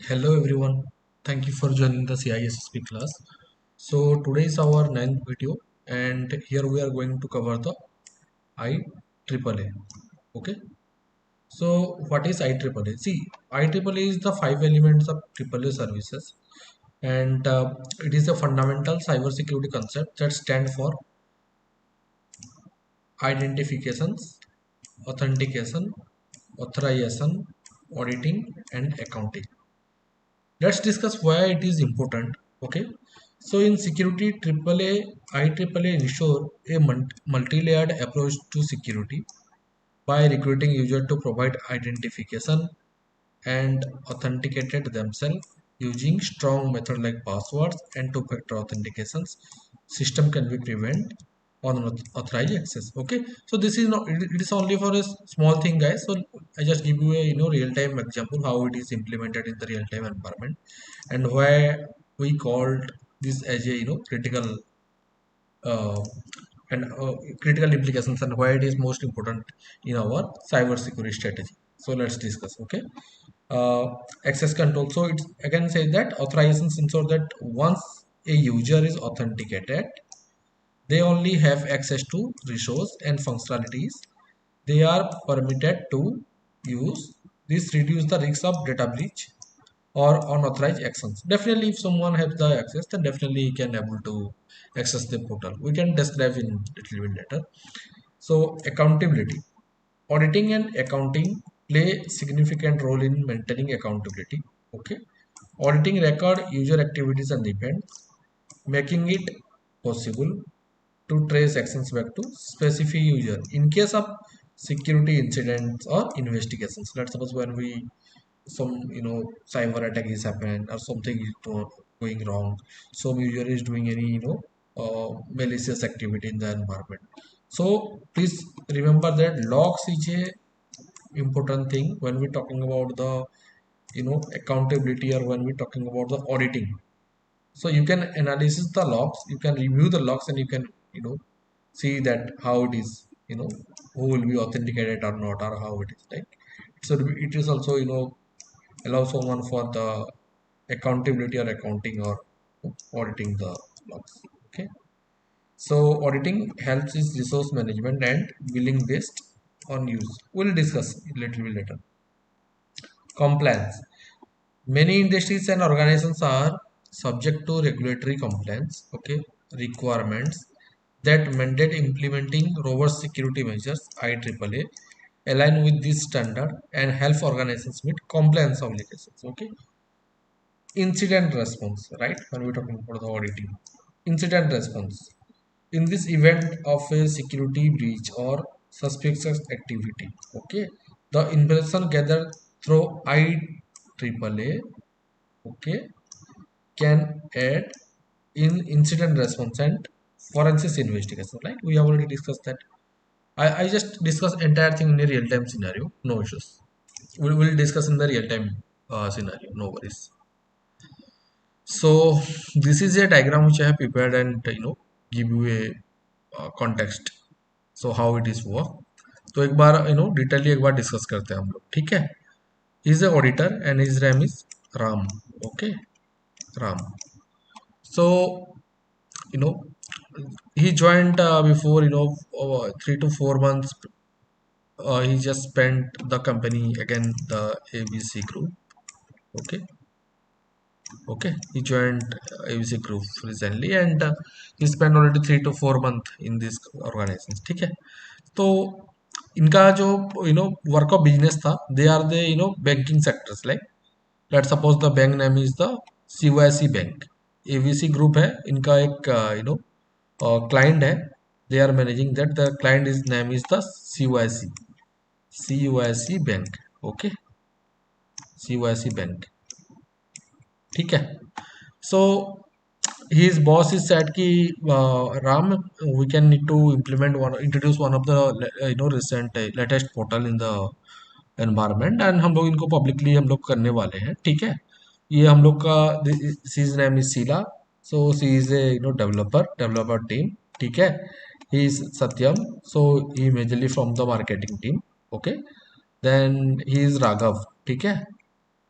Hello everyone, thank you for joining the CISSP class. So today is our ninth video and here we are going to cover the IEEE. Okay, so what is IEEE? See, IEEE is the five elements of AAA services and it is a fundamental cybersecurity concept that stands for identifications, authentication, authorization, auditing and accounting. Let's discuss why it is important. Okay, so in security, IEEE ensure a multi-layered approach to security by recruiting user to provide identification and authenticated themselves using strong method like passwords and two-factor authentications. System can be prevent unauthorized access. Okay, so this is not it is only for a small thing, guys. So I just give you a real-time example how it is implemented in the real-time environment and why we called this as a critical uh, and critical implications and why it is most important in our cyber security strategy. So let's discuss. Okay, uh, access control. So it's again say that authorizations ensure that once a user is authenticated, they only have access to resource and functionalities they are permitted to use. This reduces the risk of data breach or unauthorized actions. Definitely, if someone has the access, then definitely he can able to access the portal. We can describe in little bit later. So accountability, auditing and accounting play significant role in maintaining accountability. Okay, auditing record user activities and events, making it possible to trace actions back to specific user in case of security incidents or investigations. Let's suppose when we some cyber attack is happened or something is going wrong, some user is doing any malicious activity in the environment. So please remember that logs is a important thing when we're talking about the accountability or when we're talking about the auditing. So you can analyze the logs, you can review the logs, and you can see that how it is, who will be authenticated or not, or how it is like. So it is also allow someone for the accountability or accounting or auditing the logs. Okay, so auditing helps is resource management and billing based on use. We'll discuss it a little bit later. Compliance. Many industries and organizations are subject to regulatory compliance, okay, requirements that mandate implementing robust security measures. IEEE align with this standard and help organizations meet compliance obligations. Okay, incident response, right? When we're talking about the auditing, incident response. In this event of a security breach or suspicious activity, okay, the information gathered through IEEE, okay, can aid in incident response and forensic investigation. Right? We have already discussed that. I just discussed entire thing in a real time scenario. No issues. We'll discuss in the real time scenario. No worries. So this is a diagram which I have prepared and give you a context. So how it is work. तो एक बार डिटेली एक बार discuss करते हैं हम लोग. ठीक है. He is a auditor and his name is Ram. Okay, Ram. So you know he joined before 3 to 4 months. He just spent the company again, the ABC group. Okay, okay, he joined ABC group recently and he spent already 3 to 4 months in this organization. ठीक है. तो इनका जो work of business था, they are the banking sectors. Like let suppose the bank name is the CYC bank. ABC group है इनका एक client है. They are managing that. The client is name is the CYC bank. Okay, CYC bank. ठीक है. So his boss is said कि Ram, we can need to introduce one of the recent latest portal in the environment and हम लोग इनको publicly हम लोग करने वाले हैं. ठीक है. ये हम लोग का his name is Sheila. So she is a developer team. ठीक है. He is Satyam. So he majorly from the marketing team. Okay. Then he is Raghav. ठीक है.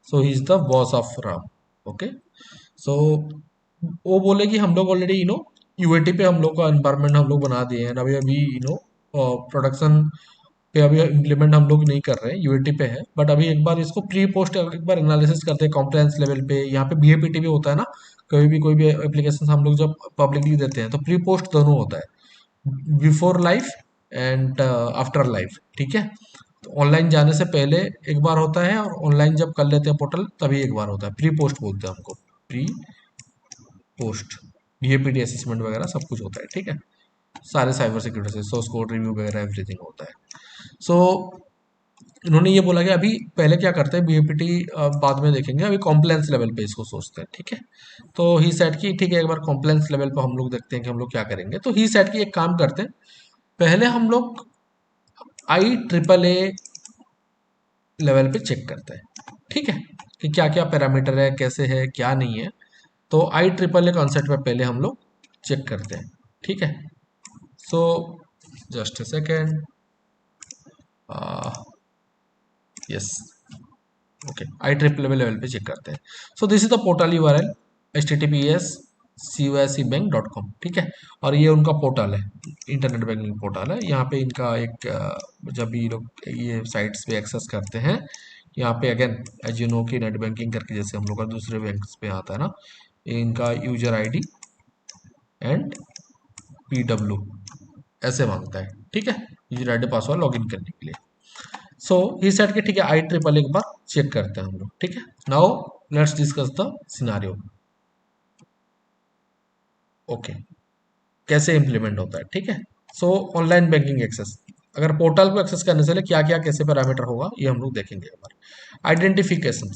So he is the boss of Ram. Okay, so वो बोले कि हम लोग already UAT पे हम लोग का एनवायरमेंट हम लोग बना दिए हैं, अभी अभी प्रोडक्शन पे अभी इम्प्लीमेंट हम लोग नहीं कर रहे हैं, यूएटी पे है, बट अभी एक बार इसको प्री पोस्ट एक बार एनालिसिस करते हैं कॉम्प्लायंस लेवल पे। यहाँ पे बीएपीटी भी होता है ना, कभी भी कोई भी एप्लीकेशन हम लोग जब पब्लिकली देते हैं तो प्री पोस्ट दोनों होता है, before life and after life. ठीक है, तो ऑनलाइन जाने से पहले एक बार होता है, और ऑनलाइन जब कर लेते हैं पोर्टल तभी एक बार होता है। प्री पोस्ट बोलते हैं हमको, प्री पोस्ट, बीएपीटी असेसमेंट वगैरह सब कुछ होता है। ठीक है, सारे साइबर सिक्योरिटी से सोर्स कोड रिव्यू वगैरह एवरीथिंग होता है। सो इन्होंने ये बोला कि अभी पहले क्या करते हैं बीएपीटी, बाद में देखेंगे, अभी कॉम्प्लायंस लेवल पे इसको सोचते हैं। ठीक है, तो ही सेट की ठीक है, एक बार कॉम्प्लायंस लेवल पे हम लोग देखते हैं कि हम लोग क्या करेंगे। तो ही सेट की एक काम करते हैं, पहले हम लोग IEEE लेवल पे चेक करते हैं। ठीक है, कि क्या क्या पैरामीटर है, कैसे है, क्या नहीं है। तो IEEE कॉन्सेप्ट पे पहले हम लोग चेक करते हैं। ठीक है, so just a second, yes, okay, IEEE level पे चेक करते हैं। So this is the portal URL, https://cusbank.com। ठीक है, और ये उनका पोर्टल है, इंटरनेट बैंकिंग पोर्टल है। यहाँ पे इनका एक जब भी लोग ये साइट्स पे एक्सेस करते हैं, यहाँ पे अगेन एज यू नो कि नेट बैंकिंग करके जैसे हम लोग का दूसरे बैंक्स पे आता है ना, इनका यूजर ID एंड PW ऐसे मांगता है। ठीक है, यूजर ID पासवर्ड लॉगिन करने के लिए। सो ही सेट के ठीक है, IEEE एक बार चेक करते हैं हम लोग। ठीक है, now let's discuss the scenario. Okay, कैसे इंप्लीमेंट होता है। ठीक है, सो ऑनलाइन बैंकिंग एक्सेस, अगर पोर्टल को एक्सेस करने से पहले क्या क्या कैसे पैरामीटर होगा ये हम लोग देखेंगे एक बार। Identification,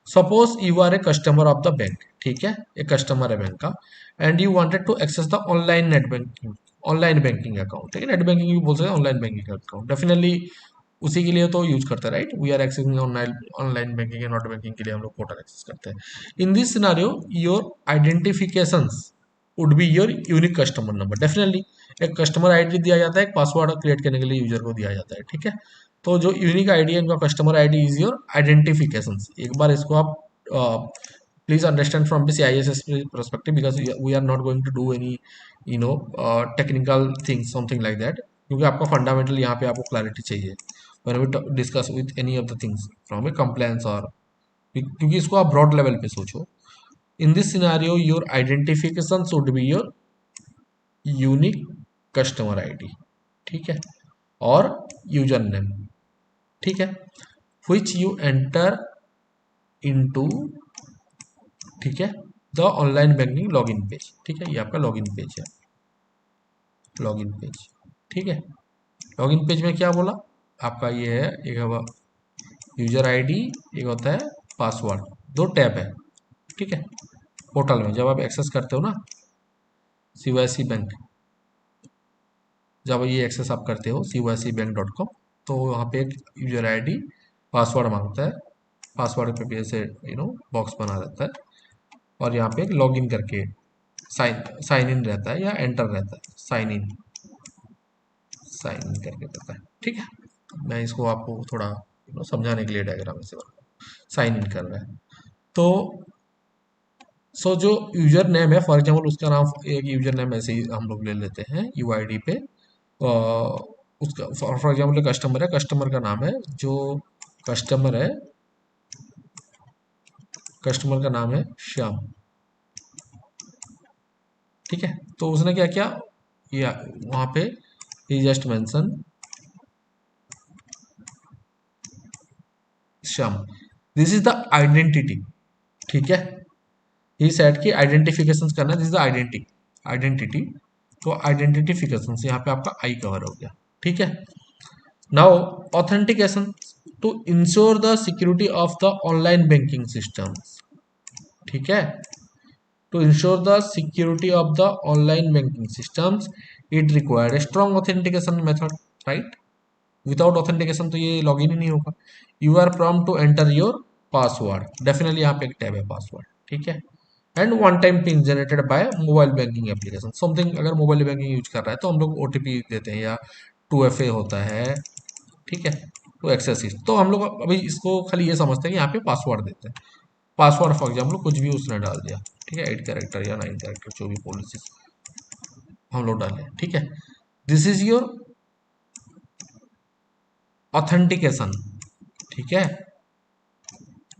suppose you are a customer of the bank. ठीक है, एक कस्टमर है बैंक का, and you wanted to access the online net banking, online banking account. ठीक है, नेट बैंकिंग भी बोल सकते हैं, ऑनलाइन बैंकिंग अकाउंट डेफिनेटली उसी के लिए तो यूज करते हैं, right. We are accessing online, online banking and not banking के लिए हम लोग पोर्टल एक्सेस करते हैं। In this scenario your identifications would be your unique customer number. Definitely एक कस्टमर आईडी दिया जाता है, एक पासवर्ड क्रिएट करने के लिए यूजर को दिया जाता है। ठीक है, तो जो यूनिक आईडी है इनका customer ID is your identification. एक बार इसको आप please understand from this ISS perspective, because we are not going to do any technical things something like that, क्योंकि आपका फंडामेंटल यहाँ पे आपको क्लैरिटी चाहिए when we discuss with any of the things from a compliance, और क्योंकि इसको आप ब्रॉड लेवल पे सोचो। इन this scenario your identification should be your unique customer ID. ठीक है, और यूजर नेम। ठीक है, which you enter into, ठीक है, the online banking login page. ठीक है, ये आपका लॉगिन पेज है, लॉगिन पेज। ठीक है, लॉगिन पेज में क्या बोला आपका, ये है एक यूजर आईडी, एक होता है पासवर्ड, दो टैब है। ठीक है, पोर्टल में जब आप एक्सेस करते हो ना CYC बैंक, जब ये एक्सेस आप करते हो cycbank.com, तो वहाँ पे एक यूजर आईडी पासवर्ड मांगता है, पासवर्ड पे भी ऐसे बॉक्स बना रहता है, और यहाँ पे एक लॉग इन करके साइन साइन इन रहता है, या एंटर रहता है, साइन इन करके रहता है। ठीक है, मैं इसको आपको थोड़ा समझाने के लिए डायग्राम से साइन इन कर रहा है। तो सो जो यूजर नेम है, फॉर एग्जांपल उसका नाम, एक यूजर नेम ऐसे ही हम लोग ले लेते हैं UID पे, उसका फॉर एग्जांपल कस्टमर है, कस्टमर का नाम है, जो कस्टमर है, कस्टमर का नाम है श्याम। ठीक है, तो उसने क्या किया, या वहां पे ही just mention Shyam, this is the identity. ठीक है, ही सेट की आइडेंटिफिकेशन करना, दिस इज द आइडेंटिटी। तो आइडेंटिफिकेशन यहाँ पे आपका आई कवर हो गया। ठीक है, now authentication, to ensure the security of the online banking system. ठीक है, to ensure the security of the online banking systems, it required a strong authentication method, right। Without authentication तो ये login ही नहीं होगा। You are prompt to enter your password, definitely यहाँ पे एक टैब है पासवर्ड। ठीक है, and one time pin generated by mobile banking application something, अगर मोबाइल बैंकिंग यूज कर रहा है तो हम लोग OTP देते हैं, या 2FA होता है। ठीक है, टू एक्सेस इट। तो हम लोग अभी इसको खाली ये समझते हैं कि यहाँ पे पासवर्ड देते हैं। पासवर्ड फॉर एग्जाम्पल कुछ भी उसने डाल दिया, ठीक है, 8 कैरेक्टर या 9 कैरेक्टर जो भी पॉलिसी हम लोग डालें, ठीक है। दिस इज योर ऑथेंटिकेशन, ठीक है,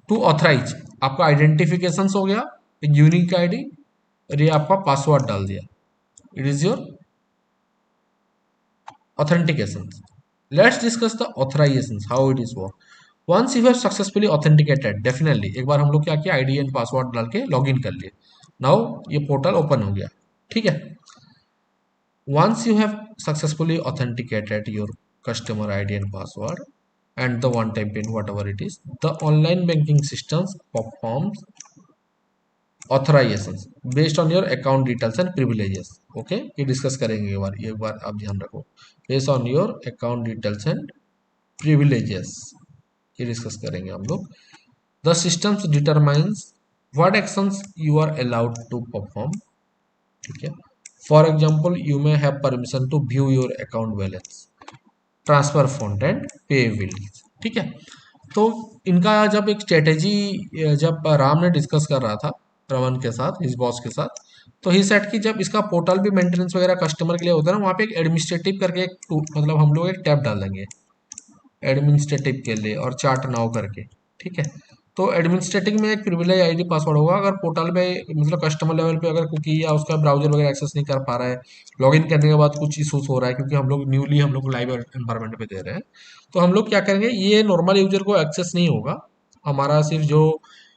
टू ऑथराइज। आपका आइडेंटिफिकेशन हो गया, यूनिक आईडी, और ये आपका पासवर्ड डाल दिया। It is your authentication. Let's discuss the authorizations, how it is work. Once you have successfully authenticated, definitely एक बार हम लोग क्या किया, आईडी एंड पासवर्ड डाल के लॉग इन कर लिए। नाउ ये पोर्टल ओपन हो गया, ठीक है। Once you have successfully authenticated your customer ID and password and the one time pin whatever it is, the online banking systems performs authorizations based on your account details and privileges. Okay, ये discuss करेंगे एक बार आप ध्यान रखो। Based on your account details and privileges, ये discuss करेंगे हम लोग। The systems determines what actions you are allowed to perform, ठीक है। For example you may have permission to view your account balance, transfer fund and pay bills, ठीक है। तो इनका जब एक स्ट्रेटेजी जब राम ने डिस्कस कर रहा था रमन के साथ, इस बॉस के साथ, तो ही सेट की जब इसका पोर्टल भी मेंटेनेंस वगैरह कस्टमर के लिए होता है ना, वहाँ पे एक एडमिनिस्ट्रेटिव करके एक मतलब हम लोग एक टैब डाल देंगे एडमिनिस्ट्रेटिव के लिए और चार्ट नाउ करके, ठीक है। तो एडमिनिस्ट्रेटिव में एक प्रिविलेज आईडी पासवर्ड होगा। अगर पोर्टल पे मतलब कस्टमर लेवल पे अगर कुकी या उसका ब्राउजर वगैरह एक्सेस नहीं कर पा रहा है, लॉगिन करने के बाद कुछ इशूज हो रहा है, क्योंकि हम लोग न्यूली हम लोग लाइव एनवायरनमेंट पे दे रहे हैं, तो हम लोग क्या करेंगे, ये नॉर्मल यूजर को एक्सेस नहीं होगा। हमारा सिर्फ जो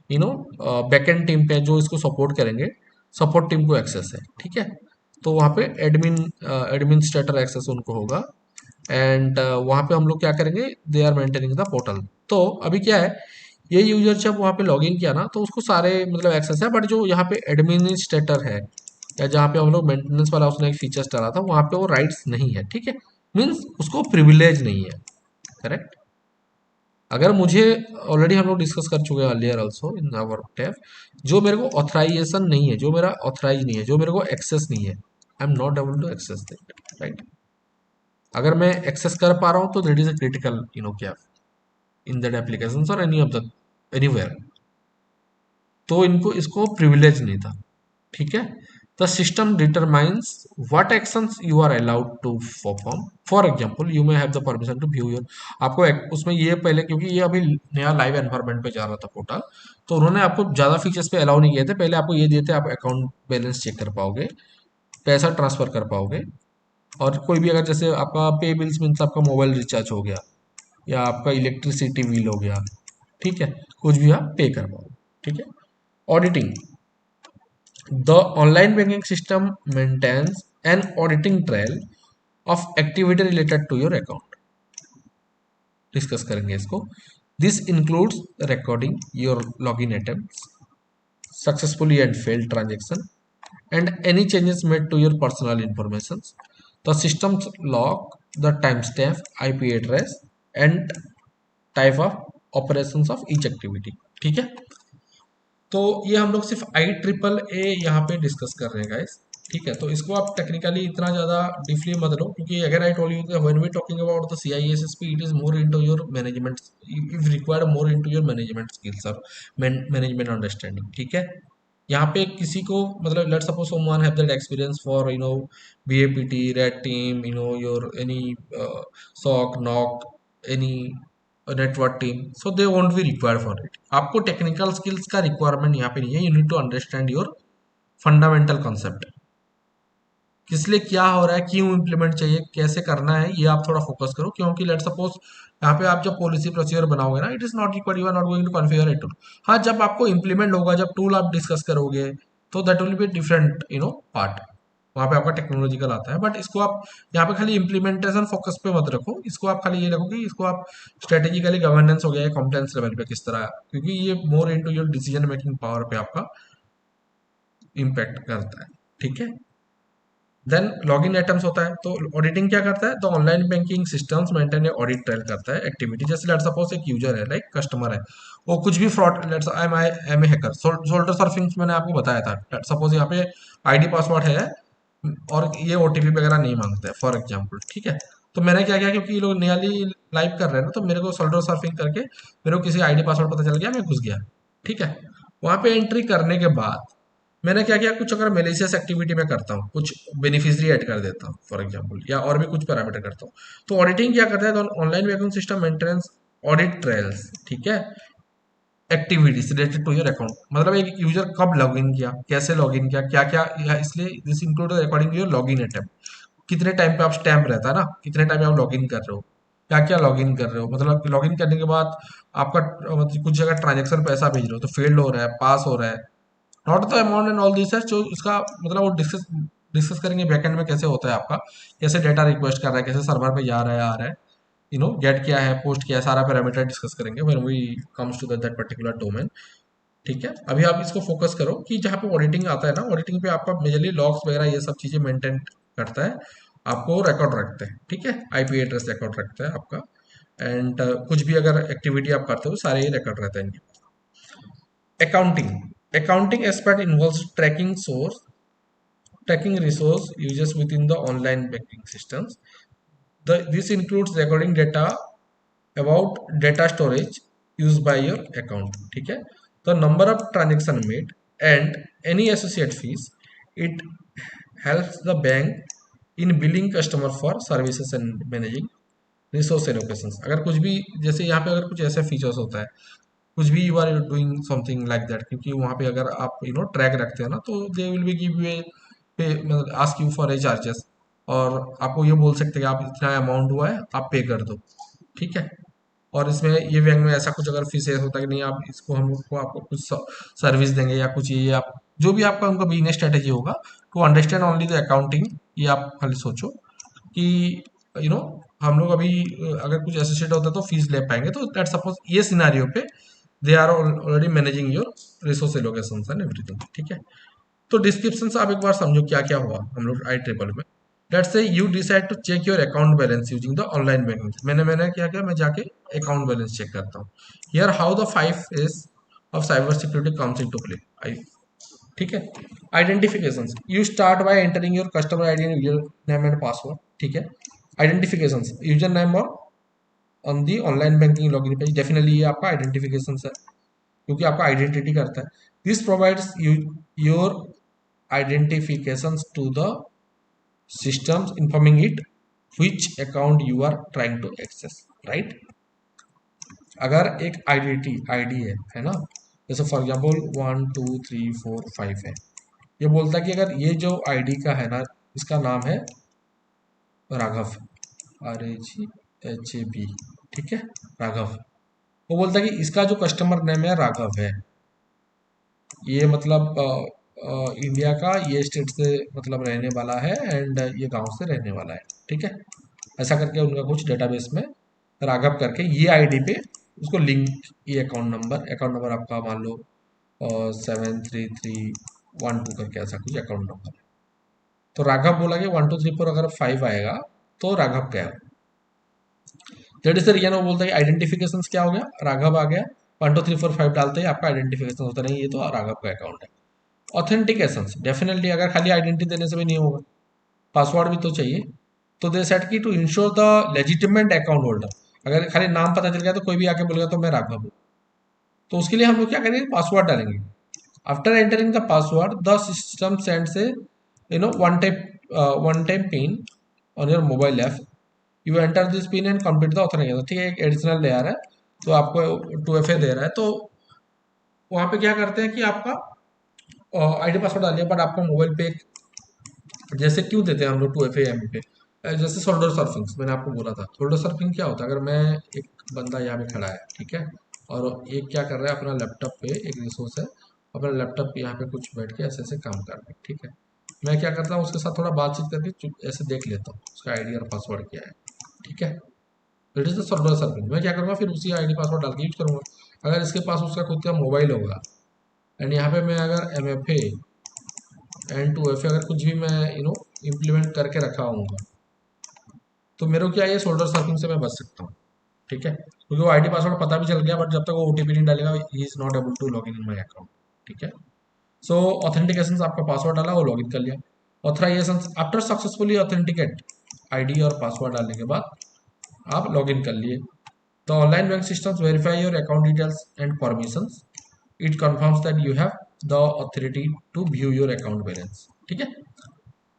बैकएंड टीम पे जो इसको सपोर्ट करेंगे, सपोर्ट टीम को एक्सेस है, ठीक है। तो वहाँ पे एडमिनिस्ट्रेटर एक्सेस उनको होगा। एंड वहाँ पे हम लोग क्या करेंगे, they are maintaining the portal. तो अभी क्या है, ये यूजर जब वहाँ पे लॉगिन किया ना, तो उसको सारे मतलब एक्सेस है, बट जो यहाँ पे एडमिनिस्ट्रेटर है या जहाँ पे हम लोग मेंटेनेंस वाला उसने एक फीचर्स डाला था, वहाँ पे वो राइट्स नहीं है, ठीक है। मीन्स उसको प्रिविलेज नहीं है, करेक्ट। अगर मुझे ऑलरेडी हम लोग डिस्कस कर चुके हैं earlier also in our tab, जो मेरे को ऑथराइजेशन नहीं है, जो मेरा ऑथराइज नहीं है, जो मेरे को एक्सेस नहीं है, I am not able to access that, right. अगर मैं एक्सेस कर पा रहा हूँ तो दैट इज अ क्रिटिकल क्या इन दैट एप्लीकेशन और एनी ऑफ द एनीवेयर। तो इनको इसको प्रिविलेज नहीं था, ठीक है। The system determines what actions you are allowed to perform. For example you may have the permission to view your, आपको उसमें ये पहले, क्योंकि ये अभी नया लाइव एनवायरनमेंट पे जा रहा था पोर्टल, तो उन्होंने आपको ज़्यादा फीचर्स पे अलाउ नहीं किए थे। पहले आपको ये दिए थे, आप अकाउंट बैलेंस चेक कर पाओगे, पैसा ट्रांसफर कर पाओगे, और कोई भी अगर जैसे आपका पे बिल्स मीन्स आपका मोबाइल रिचार्ज हो गया या आपका इलेक्ट्रिसिटी बिल हो गया, ठीक है, कुछ भी आप पे कर पाओगे, ठीक है। Auditing, the online banking system maintains an auditing trail of activity related to your account. Discuss करेंगे इसको। This includes recording your login attempts, successfully and failed transaction, and any changes made to your personal information. The systems log the timestamp, IP address and type of operations of each activity, ठीक है। तो ये हम लोग सिर्फ IEEE यहाँ पे discuss कर रहे हैं गाइस, ठीक है। तो इसको आप टेक्निकली इतना ज़्यादा डीपली मत लो, क्योंकि अगर I told you when we talking about the CISSP, it is more into your management, if required more into your management skills और मैनेजमेंट अंडरस्टैंडिंग, ठीक है। यहाँ पे किसी को मतलब let's suppose someone have that experience for BAPT, red team, your any SOC, NOC, any network team, so they won't be required for it. आपको technical skills का रिक्वायरमेंट यहाँ पे नहीं है। You need to understand your fundamental concept, किस लिए क्या हो रहा है, क्यों इम्प्लीमेंट चाहिए, कैसे करना है, ये आप थोड़ा फोकस करो। क्योंकि लेट सपोज यहाँ पे आप जब पॉलिसी प्रोसीजर बनाओगे ना, it is not required, you are not going to configure it tool. हाँ, जब आपको इम्प्लीमेंट होगा, जब टूल आप डिस्कस करोगे, तो that will be different part, वहाँ पे आपका टेक्नोलॉजिकल आता है। बट इसको आप यहाँ पे खाली इम्प्लीमेंटेशन फोकस पे मत रखो, इसको आप खाली ये रखो कि इसको आप स्ट्रेटेजिकली गवर्नेंस हो गया, कॉम्प्लायंस लेवल पे किस तरह, क्योंकि ये मोर into your decision making power पे आपका इम्पैक्ट करता है, ठीक है। देन लॉगिन आइटम्स होता है, तो ऑडिटिंग क्या करता है, तो online banking systems maintain audit trail करता है एक्टिविटी। जैसे लेट्स सपोज एक यूजर है, लाइक कस्टमर है, वो कुछ भी fraud, let's I am a hacker, shoulder surfing मैंने आपको बताया था। लेट्स सपोज यहाँ पे आईडी पासवर्ड है और ये OTP वगैरह नहीं मांगता है फॉर एग्जाम्पल, ठीक है। तो मैंने क्या किया, क्योंकि ये लोग नियरली लाइव कर रहे हैं ना, तो मेरे को शोल्डर सर्फिंग करके मेरे को किसी आईडी पासवर्ड पता चल गया, मैं घुस गया। ठीक है, वहां पे एंट्री करने के बाद मैंने क्या किया, कुछ अगर मेलिशियस एक्टिविटी में करता हूँ, कुछ बेनिफिशियरी ऐड कर देता हूँ फॉर एग्जांपल, या और भी कुछ पैरामीटर करता हूँ, तो ऑडिटिंग क्या करता है, तो online banking system maintenance audit trials, ठीक है, activities related to your account, मतलब एक यूजर कब लॉगिन किया, कैसे लॉगिन किया, क्या क्या, इसलिए this include according to your login attempt, कितने टाइम पे आप स्टैम्प रहता है ना, कितने टाइम पे आप लॉगिन कर रहे हो, क्या क्या लॉगिन कर रहे हो, मतलब लॉगिन करने के बाद आपका मतलब कुछ जगह ट्रांजेक्शन पैसा भेज रहे हो तो फेल्ड हो रहा है, पास हो रहा है, not the amount and all this है, जो इसका मतलब वो डिस्कस करेंगे बैकएंड में कैसे होता है आपका, कैसे डेटा रिक्वेस्ट कर रहा है, कैसे सर्वर पे जा रहा है, आ रहा है, गेट क्या है, पोस्ट क्या है, सारा पैरामीटर डिस्कस करेंगे when we comes to that particular domain. ठीक है, अभी आप इसको फोकस करो कि जहाँ पे ऑडिटिंग आता है ना, ऑडिटिंग पे आपका मेजरली लॉग्स वगैरह ये सब चीजें मेंटेन करता है, आपको रिकॉर्ड रखते हैं। ठीक है, आईपी एड्रेस रिकॉर्ड रखता है आपका, एंड कुछ भी अगर एक्टिविटी आप करते हो सारे ही रिकॉर्ड रहते हैं इनके। Accounting, accounting aspect involves tracking resource uses within the online banking systems. This includes recording data about data storage used by your account. ठीक है, the number of transaction made and any associate fees. It helps the bank in billing customer for services and managing resource allocations. अगर कुछ भी, जैसे यहाँ पे अगर कुछ ऐसा फीचर्स होता है, कुछ भी you are doing something like that, क्योंकि वहाँ पे अगर आप ट्रैक रखते हैं ना, तो they will be give you a pay, मतलब ask you for a charges, और आपको ये बोल सकते हैं कि आप इतना अमाउंट हुआ है आप पे कर दो। ठीक है, और इसमें ये बैंक में ऐसा कुछ अगर फीस होता है कि नहीं, आप इसको हम लोग को आपको कुछ सर्विस देंगे या कुछ, ये आप जो भी आपका उनका बिजनेस स्ट्रेटेजी होगा, to understand only the accounting, ये आप खाली सोचो कि यू नो हम लोग अभी अगर कुछ एसोसिएट होता है तो फीस ले पाएंगे, तो लेट्स सपोज ये सिनारियो पे they are already managing your resource allocations and everything. ठीक है, तो डिस्क्रिप्शन से आप एक बार समझो क्या क्या हुआ हम लोग आई ट्रिपल में। Let's say you decide to check your account balance using the online banking. मैंने क्या किया, मैं जाके अकाउंट बैलेंस चेक करता हूँ। Here how the 5 A's of cyber security comes into play. I ठीक है, identification, you start by entering your customer ID and user name and password. ठीक है, आइडेंटिफिकेशन, यूजर नेम और on the online banking login page, definitely ये आपका identification है, क्योंकि आपका आइडेंटिटी करता है। This provides your identifications to the systems informing it which account you are trying to access, right? अगर एक आईडी है ना, जैसे फॉर एग्जाम्पल 1 2 3 4 5 है, ये बोलता है कि अगर ये जो आईडी का है ना, इसका नाम है राघव, RAGHAB, ठीक है, राघव, वो बोलता है कि इसका जो कस्टमर नेम है राघव है, ये मतलब इंडिया का ये स्टेट से मतलब रहने वाला है, एंड ये गांव से रहने वाला है। ठीक है, ऐसा करके उनका कुछ डेटाबेस में राघव करके ये आईडी पे उसको लिंक, ये अकाउंट नंबर आपका मान लो 73312 करके ऐसा कुछ अकाउंट नंबर है, तो राघव बोला कि 1 2 3 4 अगर 5 आएगा तो राघव क्या है, दैट इज द रीजन। वो बोलता है कि आइडेंटिफिकेशन क्या हो गया, राघव आ गया, 1 2 3 4 5 डालते ही आपका आइडेंटिफिकेशन होता नहीं, ये तो राघव का अकाउंट है। ऑथेंटिकेशन, डेफिनेटली अगर खाली आइडेंटिटी देने से भी नहीं होगा, पासवर्ड भी तो चाहिए, तो they set key to ensure the legitimate account holder. अगर खाली नाम पता चल गया तो कोई भी आके बोलेगा तो मैं राघव हूँ, तो उसके लिए हम लोग क्या करेंगे, पासवर्ड डालेंगे। After entering the password the system sends A one time pin on your mobile app, you enter this pin and complete the authentication. ठीक है, एक एडिशनल लेयर है, तो आपको 2FA दे रहा है, तो वहां पे क्या करते हैं कि आपका आईडी पासवर्ड डालिए, बट आपको मोबाइल पे जैसे क्यों देते हैं हम लोग 2FA पे, जैसे शोल्डर सर्फिंग मैंने आपको बोला था। शोल्डर सर्फिंग क्या होता है, अगर मैं, एक बंदा यहाँ पे खड़ा है, ठीक है, और एक क्या कर रहा है, अपना लैपटॉप पे एक रिसोर्स है, अपना लैपटॉप पे यहाँ पे कुछ बैठ के ऐसे ऐसे काम कर रहा है। ठीक है, मैं क्या करता हूँ, उसके साथ थोड़ा बातचीत करके ऐसे देख लेता हूँ उसका आईडी और पासवर्ड क्या है। ठीक है, it is the shoulder surfing. मैं क्या करूँगा, फिर उसी आईडी पासवर्ड डाल के यूज करूँगा। अगर इसके पास उसका खुद का मोबाइल होगा, एंड यहाँ पे मैं अगर MFA एंड 2FA अगर कुछ भी मैं इम्प्लीमेंट करके रखा हूँ, तो मेरे को क्या, ये शोल्डर सर्फिंग से मैं बच सकता हूँ। ठीक है, क्योंकि वो आईडी पासवर्ड पता भी चल गया, बट जब तक वो OTP नहीं डालेगा, he is not able to log in my account. ठीक है, सो ऑथेंटिकेशन आपका पासवर्ड डाला, वो लॉग इन कर लिया। Authorization, after successfully authenticate ID और पासवर्ड डालने के बाद आप लॉग इन कर लिए। The online bank systems verify your account details and permissions. It confirms that you have the authority to view your account balance. ठीक है,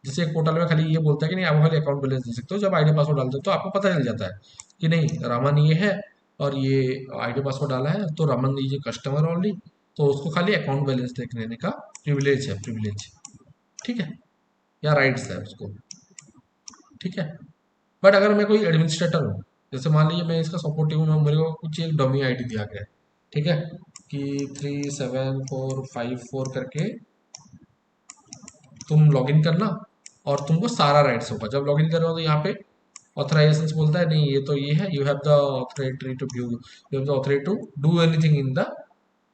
जैसे एक पोर्टल में खाली ये बोलता है कि नहीं आप खाली अकाउंट बैलेंस दे सकते हो, जब आईडी पासवर्ड डालते हो तो आपको पता चल जाता है कि नहीं रामन ये है और ये आईडी पासवर्ड डाला है, तो रामन ये कस्टमर ओनली, तो उसको खाली अकाउंट बैलेंस देखने का प्रिविलेज है, प्रिविलेज। ठीक है, या राइट्स है उसको। ठीक है, बट अगर मैं कोई एडमिनिस्ट्रेटर हूँ, जैसे मान लीजिए मैं इसका सपोर्टिव हूँ, मेरे को कुछ एक डमी आईडी दिया गया है, ठीक है, कि 37454 करके तुम लॉगिन करना और तुमको सारा राइट्स होगा। जब लॉगिन कर रहे हो तो यहाँ पे ऑथराइजेशन बोलता है नहीं ये तो ये है, you have the authority to view, you have the authority to do anything in the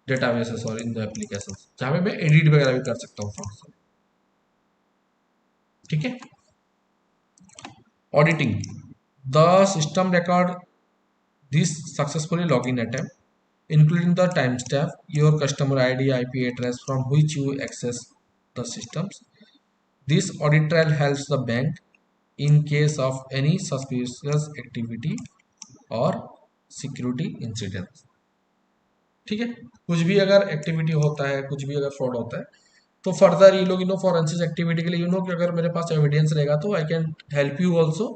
databases और इन द एप्लीकेशन, जहाँ पे मैं एडिट वगैरह भी कर सकता हूँ फॉर्म से। ठीक है, auditing the system record this successfully login attempt including the timestamp, your customer ID, IP address from which you access the systems. This audit trail helps the bank in case of any suspicious activity or security incidents. ठीक है, कुछ भी अगर activity होता है, कुछ भी अगर फ्रॉड होता है, तो फर्दर ये लोग फॉरेंसिक एक्टिविटी के लिए कि अगर मेरे पास एविडेंस रहेगा तो I can help you also,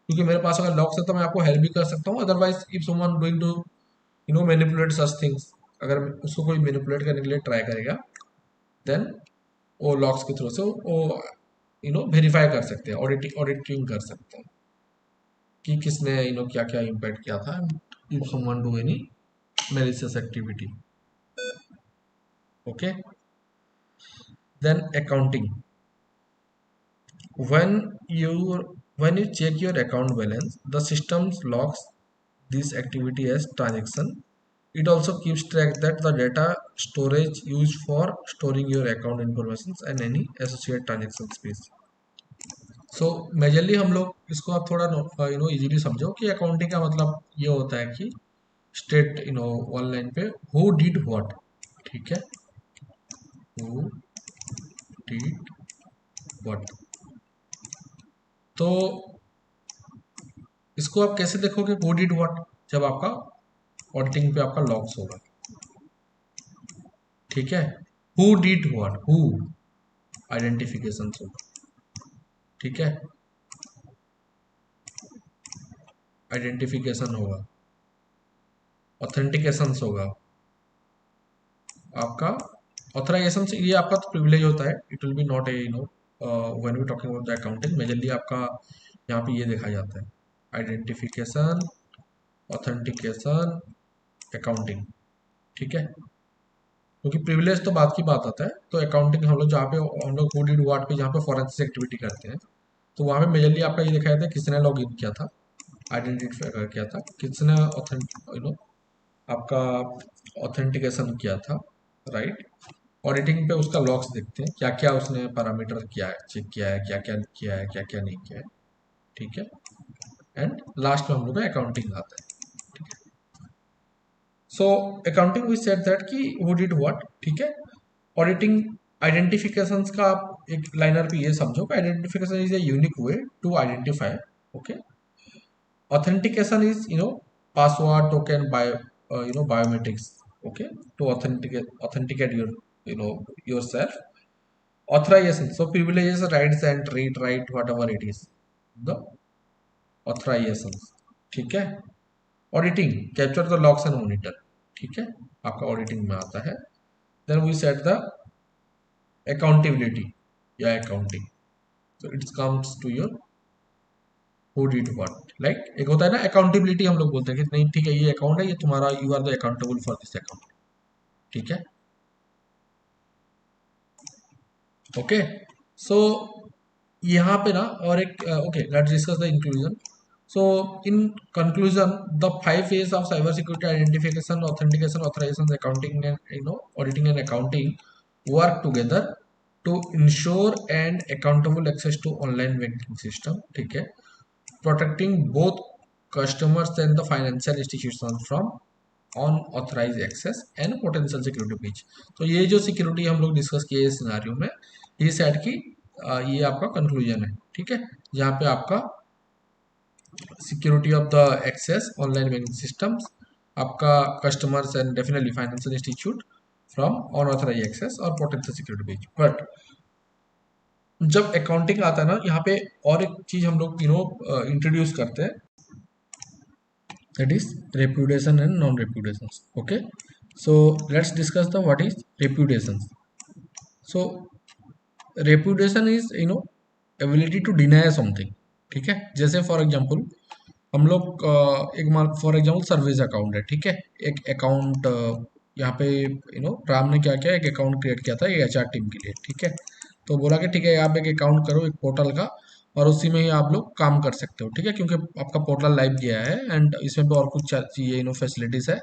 क्योंकि मेरे पास अगर लॉक्स है तो मैं आपको हेल्प भी कर सकता हूँ। Otherwise if someone doing to manipulate such things, अगर उसको कोई मैनिपुलेट करने के लिए ट्राई करेगा, देन वो लॉक्स के थ्रू से वो वेरीफाई कर सकते हैं, ऑडिटिंग कर सकते हैं कि किसने क्या क्या इम्पैक्ट किया था, if someone do any malicious activity. Okay, then accounting. When you check your account balance, the system logs this activity as transaction. It also keeps track that the data storage used for storing your account information and any associated transaction fees. So majorly हम लोग इसको आप थोड़ा easily समझो कि accounting का मतलब ये होता है कि स्टेट ऑनलाइन पे हु डिड व्हाट। ठीक है, हु डिड व्हाट, तो इसको आप कैसे देखोगे हु डिड व्हाट, जब आपका ऑडिटिंग पे आपका लॉग्स होगा। ठीक है, who did what, who identification होगा। ठीक है, आइडेंटिफिकेशन होगा, ऑथेंटिकेशन होगा, आपका ऑथराइजेशन से, ये आपका तो प्रिविलेज होता है, it will be not a when we talking about the accounting, majorly आपका यहाँ पे ये देखा जाता है आइडेंटिफिकेशन, ऑथेंटिकेशन, अकाउंटिंग। ठीक है, क्योंकि प्रिविलेज तो बात की बात आता है, तो अकाउंटिंग हम लोग जहाँ पे हम लोग हु डिड व्हाट पे जहाँ पे फॉरेंसिक एक्टिविटी करते हैं, तो वहाँ पे मेजरली आपका ये देखा जाता है किसने लॉग इन किया था, आइडेंटिफाई किया था, किसने आपका ऑथेंटिकेशन किया था, राइट। ऑडिटिंग पे उसका लॉग्स देखते हैं, क्या क्या उसने पैरामीटर किया है, चेक किया है, क्या क्या किया है, क्या क्या नहीं किया है। ठीक है, एंड लास्ट में हम लोग का अकाउंटिंग आता है। So accounting we said that कि हु डिड व्हाट। ठीक है, ऑडिटिंग आइडेंटिफिकेशंस का आप एक लाइनर पे ये समझो कि identification is a unique way to identify. Okay, authentication is password token by biometrics, okay, to authenticate your yourself. Authorization, so privileges, rights and read write whatever it is, the authorization। ठीक है, auditing capture the logs and monitor. ठीक है, आपका auditing में आता है। Then we set the accountability या accounting, so it comes to your who did what. Like एक होता है ना अकाउंटेबिलिटी, हम लोग बोलते हैं कि नहीं ठीक है ये अकाउंट है, ये तुम्हारा, you are the accountable for this account. ठीक है, ओके, सो यहाँ पे ना और एक okay, let's discuss the inclusion. So in conclusion, the 5 phase of cyber security, identification, authentication, authorization, accounting and auditing and accounting work together to ensure and accountable access to online banking system. ठीक है, protecting both customers and the financial institutions from unauthorized access and potential security breach। तो ये जो security हम लोग discuss किए इस scenario में, ये सेट की ये आपका कंक्लूजन है। ठीक है, जहाँ पे आपका security of the access online banking systems, आपका customers and definitely financial institute from unauthorize access और protect the security page. But जब अकाउंटिंग आता है ना, यहाँ पे और एक चीज हम लोग इंट्रोड्यूस करते हैं, that is repudiation and non repudiations. Okay, so let's discuss the what is repudiations. So repudiation is ability to deny something। ठीक है, जैसे फॉर एग्जांपल हम लोग एक फॉर एग्जांपल सर्विस अकाउंट है, ठीक है, एक अकाउंट यहाँ पे राम ने क्या किया, एक अकाउंट क्रिएट किया था एचआर टीम के लिए, ठीक है। तो बोला कि ठीक है आप एक अकाउंट करो एक पोर्टल का, और उसी में ही आप लोग काम कर सकते हो, ठीक है, क्योंकि आपका पोर्टल लाइव गया है एंड इसमें भी और कुछ चीज़ें फैसिलिटीज़ है।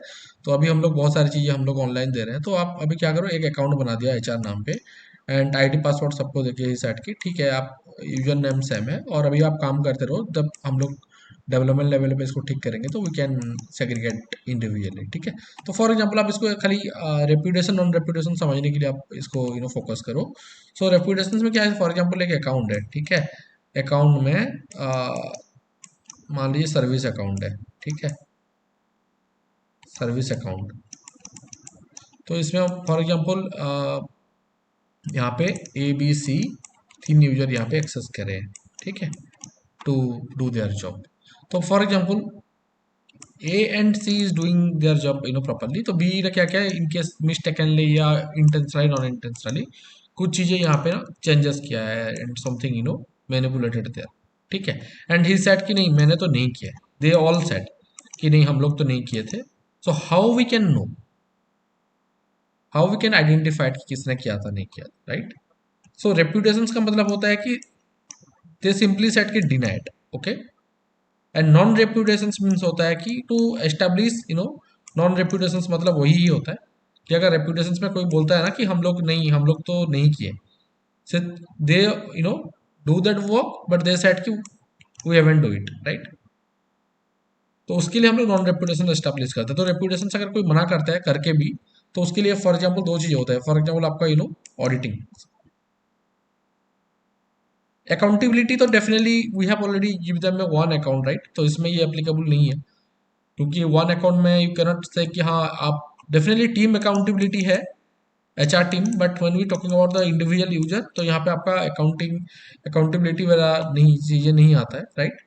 तो अभी हम लोग बहुत सारी चीज़ें हम लोग ऑनलाइन दे रहे हैं। तो आप अभी क्या करो, एक अकाउंट बना दिया एचआर नाम पे एंड आईडी पासवर्ड सबको देखिए इस सेट की, ठीक है, आप यूजर नेम सेम है और अभी आप काम करते रहो। जब हम लोग डेवलपमेंट लेवल पे इसको ठीक करेंगे तो वी कैन सेग्रीगेट इंडिविजुअली, ठीक है। तो फॉर एग्जांपल आप इसको खाली रेप्यूटेशन नॉन रेप्यूटेशन समझने के लिए आप इसको फोकस करो। सो रेप्यूटेशन में क्या है, फॉर एग्जांपल एक अकाउंट है, ठीक है, अकाउंट में मान लीजिए सर्विस अकाउंट है, ठीक है, सर्विस अकाउंट। तो इसमें फॉर एग्जांपल यहाँ पे ए बी सी तीन यूजर यहाँ पे एक्सेस करें, ठीक है, टू डू देयर जॉब। तो for example A and C is doing their job properly, तो बी ने क्या क्या इनकेस मिस्टेकनली या इंटेंशनली नॉन इंटेंशनली कुछ चीजें यहाँ पे ना चेंजेस किया है एंड समथिंग मैनिपुलेटेड देयर, ठीक है। एंड ही सेड कि नहीं मैंने तो नहीं किया, दे ऑल सेड कि नहीं हम लोग तो नहीं किए थे। So how we can know, how we can identified कि किसने किया था नहीं किया, राइट। सो रेप्यूटेशन का मतलब होता है कि दे सिंपली सेड कि denied, okay. And non reputation means होता है कि टू एस्टेब्लिश नॉन रेप्यूटेशन मतलब वही ही होता है कि अगर रेप्यूटेशन में कोई बोलता है ना कि हम लोग नहीं, हम लोग तो नहीं किए, सिर्फ they do that work but they said कि we haven't do it, right. तो उसके लिए हम लोग नॉन रेप्यूटेशन एस्टेब्लिश करते हैं। तो रेप्यूटेशन से अगर कोई मना करता है करके भी, तो उसके लिए फॉर एग्जाम्पल दो चीज़ होता है। फॉर एग्जाम्पल आपका ऑडिटिंग, अकाउंटेबिलिटी तो definitely we have already give them में वन अकाउंट, राइट। तो इसमें ये एप्लीकेबल नहीं है क्योंकि वन अकाउंट में यू कैनॉट से कि हाँ आप डेफिनेटली टीम अकाउंटेबिलिटी है HR team, but when we talking about the individual user तो यहाँ पे आपका अकाउंटेबिलिटी वगैरह नहीं चीज़ें नहीं आता है, right.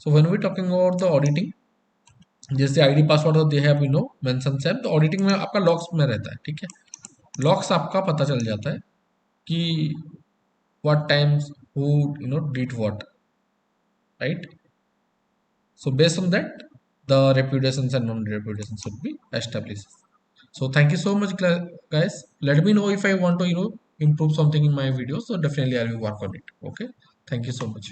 So when we talking about the auditing, जैसे आईडी पासवर्ड तो दे हैव मेंशन सेम, तो ऑडिटिंग में आपका लॉक्स में रहता है, ठीक है। लॉक्स आपका पता चल जाता है कि what times who did what, right। So based on that the reputations and non-reputations should be established. So thank you so much guys, let me know if I want to improve something in my video, so definitely I will work on it, okay, thank you so much.